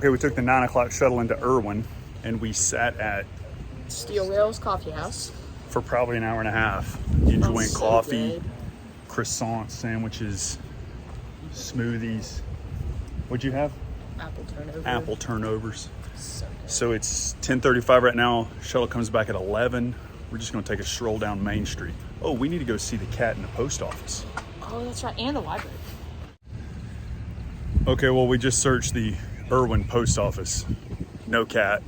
Okay, we took the 9 o'clock shuttle into Erwin, and we sat at Steel Rails Coffee House for probably an hour and a half, enjoying so coffee, good. croissants, sandwiches, smoothies. What'd you have? Apple turnover. Apple turnovers. So good. So it's 10:35 right now. Shuttle comes back at 11. We're just gonna take a stroll down Main Street. Oh, we need to go see the cat in the post office. Oh, that's right, and the library. Okay, well, we just searched the Erwin post office. No cat.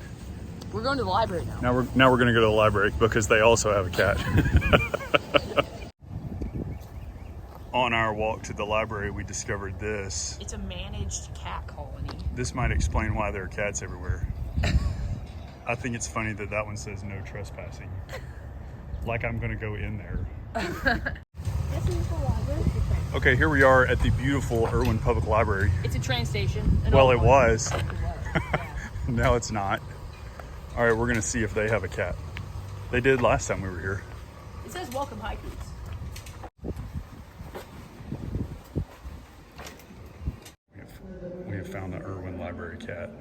We're going to the library now. Now we're gonna go to the library because they also have a cat. On our walk to the library, we discovered this. It's a managed cat colony. This might explain why there are cats everywhere. I think it's funny that that one says no trespassing. Like I'm gonna go in there. Okay, here we are at the beautiful Erwin Public Library. It's a train station. Well, it was. Now it's not. All right, we're gonna see if they have a cat. They did last time we were here. It says welcome hikers. We have found the Erwin Library cat.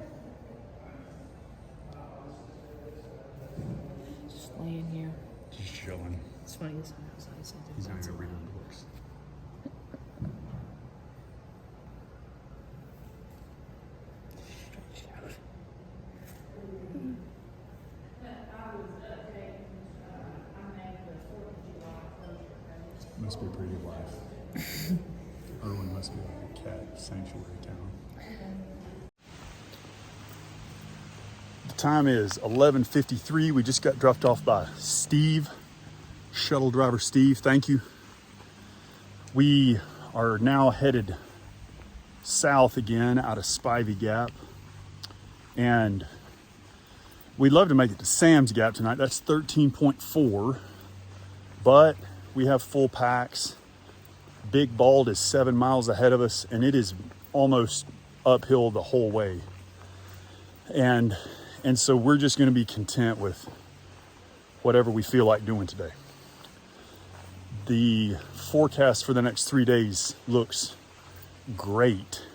Just laying here. Just chilling. It's funny, this one outside says He's not even reading books. Must be a pretty good life. Erwin must be like a cat sanctuary town. The time is 11:53. We just got dropped off by Steve, shuttle driver Steve. Thank you. We are now headed south again out of Spivey Gap, and we'd love to make it to Sam's Gap tonight. That's 13.4, but we have full packs. Big Bald is 7 miles ahead of us, and it is almost uphill the whole way. And so we're just going to be content with whatever we feel like doing today. The forecast for the next 3 days looks great.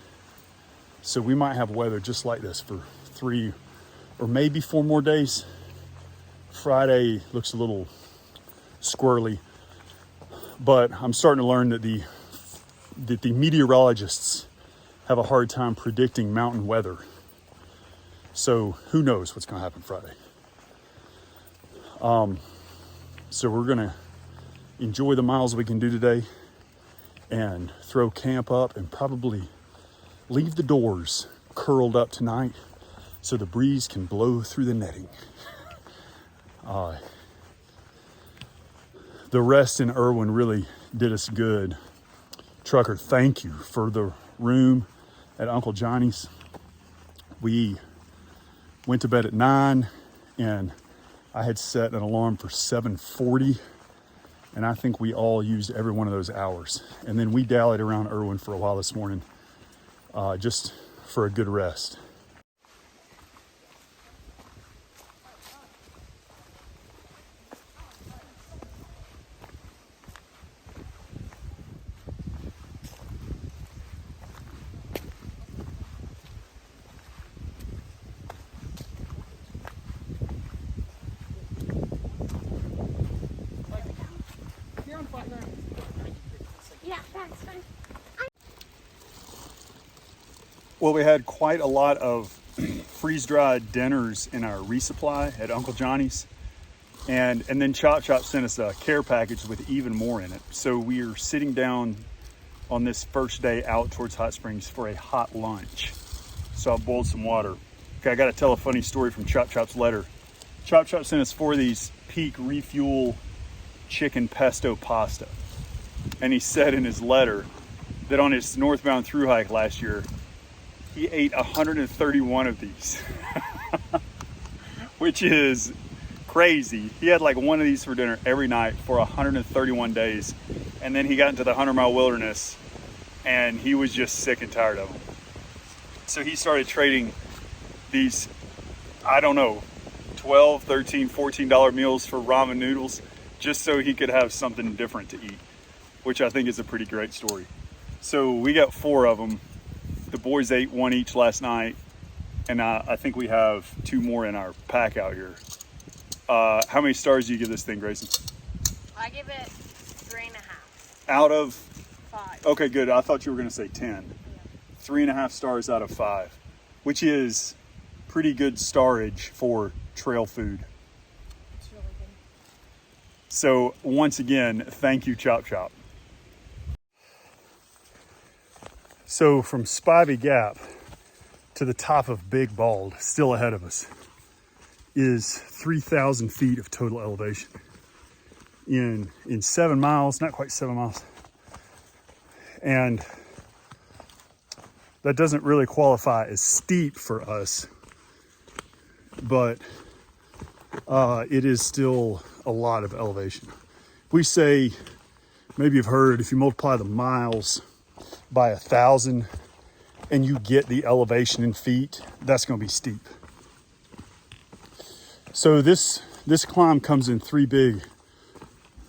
So we might have weather just like this for 3 or maybe 4 more days. Friday looks a little squirrely, but I'm starting to learn that the meteorologists have a hard time predicting mountain weather. So who knows what's going to happen Friday. So we're going to enjoy the miles we can do today and throw camp up and probably leave the doors curled up tonight so the breeze can blow through the netting. The rest in Erwin really did us good. Trucker, thank you for the room at Uncle Johnny's. We went to bed at 9, and I had set an alarm for 7:40, and I think we all used every one of those hours. And then we dallied around Erwin for a while this morning, just for a good rest. Yeah, that's fine. Well, we had quite a lot of freeze-dried dinners in our resupply at Uncle Johnny's. And then Chop Chop sent us a care package with even more in it. So we are sitting down on this first day out towards Hot Springs for a hot lunch. So I boiled some water. Okay, I got to tell a funny story from Chop Chop's letter. Chop Chop sent us 4 of these Peak Refuel chicken pesto pasta. And he said in his letter that on his northbound through hike last year, he ate 131 of these, which is crazy. He had like one of these for dinner every night for 131 days. And then he got into the 100-mile wilderness and he was just sick and tired of them. So he started trading these, I don't know, $12, $13, $14 meals for ramen noodles just so he could have something different to eat, which I think is a pretty great story. So we got 4 of them. The boys ate 1 each last night. And I think we have 2 more in our pack out here. How many stars do you give this thing, Grayson? I give it 3.5. Out of? 5. Okay, good. I thought you were going to say 10. 3.5 stars out of 5, which is pretty good starage for trail food. It's really good. So once again, thank you, Chop Chop. So from Spivey Gap to the top of Big Bald, still ahead of us, is 3,000 feet of total elevation. In 7 miles, not quite 7 miles. And that doesn't really qualify as steep for us, but it is still a lot of elevation. We say, maybe you've heard, if you multiply the miles by 1,000 and you get the elevation in feet, that's going to be steep. So this climb comes in 3 big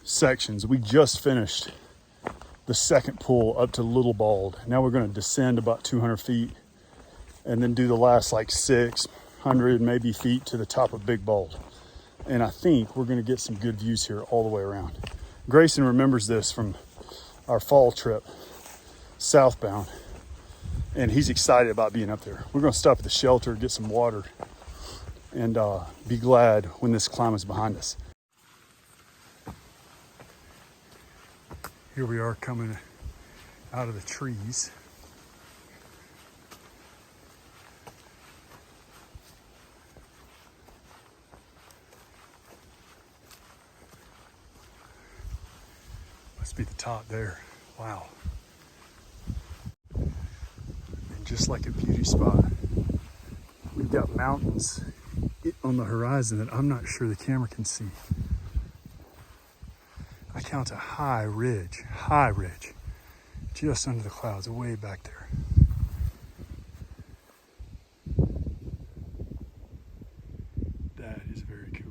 sections. We just finished the second pull up to Little Bald. Now we're going to descend about 200 feet and then do the last like 600 maybe feet to the top of Big Bald. And I think we're going to get some good views here all the way around. Grayson remembers this from our fall trip southbound, and he's excited about being up there. We're going to stop at the shelter, get some water, and be glad when this climb is behind us. Here we are coming out of the trees. Must be the top there. Wow. And just like a beauty spot, we've got mountains on the horizon that I'm not sure the camera can see. I count a high ridge, just under the clouds, way back there. That is very cool.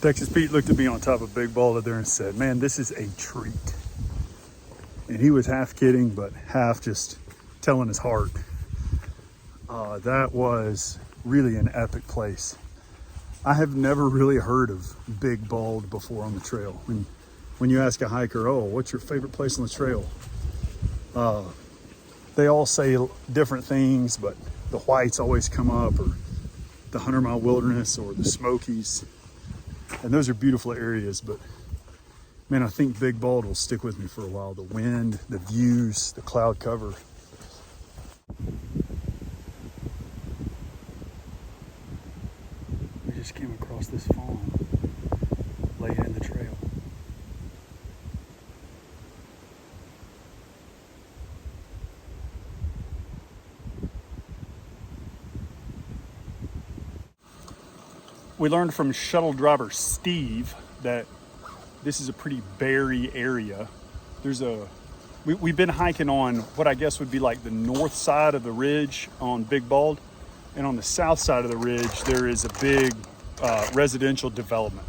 Texas Pete looked at me on top of Big Bald there and said, "Man, this is a treat." And he was half kidding, but half just telling his heart. That was really an epic place. I have never really heard of Big Bald before on the trail. When you ask a hiker, "Oh, what's your favorite place on the trail?" They all say different things, but the Whites always come up, or the 100-Mile Wilderness, or the Smokies. And those are beautiful areas, but man, I think Big Bald will stick with me for a while. The wind, the views, the cloud cover. We just came across this fawn laying in the trail. We learned from shuttle driver Steve that this is a pretty berry area. We've been hiking on what I guess would be like the north side of the ridge on Big Bald. And on the south side of the ridge, there is a big residential development.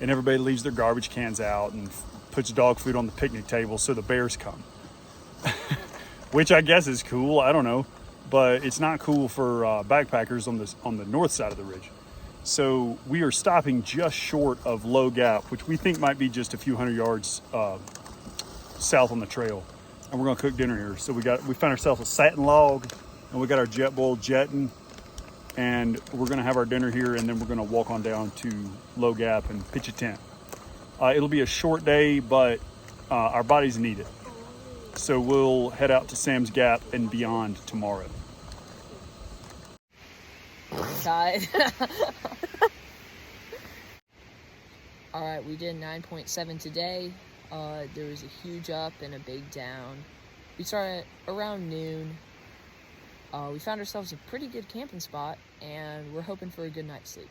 And everybody leaves their garbage cans out and puts dog food on the picnic table so the bears come. which I guess is cool. I don't know, but it's not cool for backpackers on the north side of the ridge. So we are stopping just short of Low Gap, which we think might be just a few hundred yards south on the trail, and we're gonna cook dinner here. So we found ourselves a satin log, and we got our jet boil jetting, and we're gonna have our dinner here, and then we're gonna walk on down to Low Gap and pitch a tent. It'll be a short day, but our bodies need it. So we'll head out to Sam's Gap and beyond tomorrow. Died. All right, we did 9.7 today. There was a huge up and a big down. We started around noon. We found ourselves a pretty good camping spot, and we're hoping for a good night's sleep.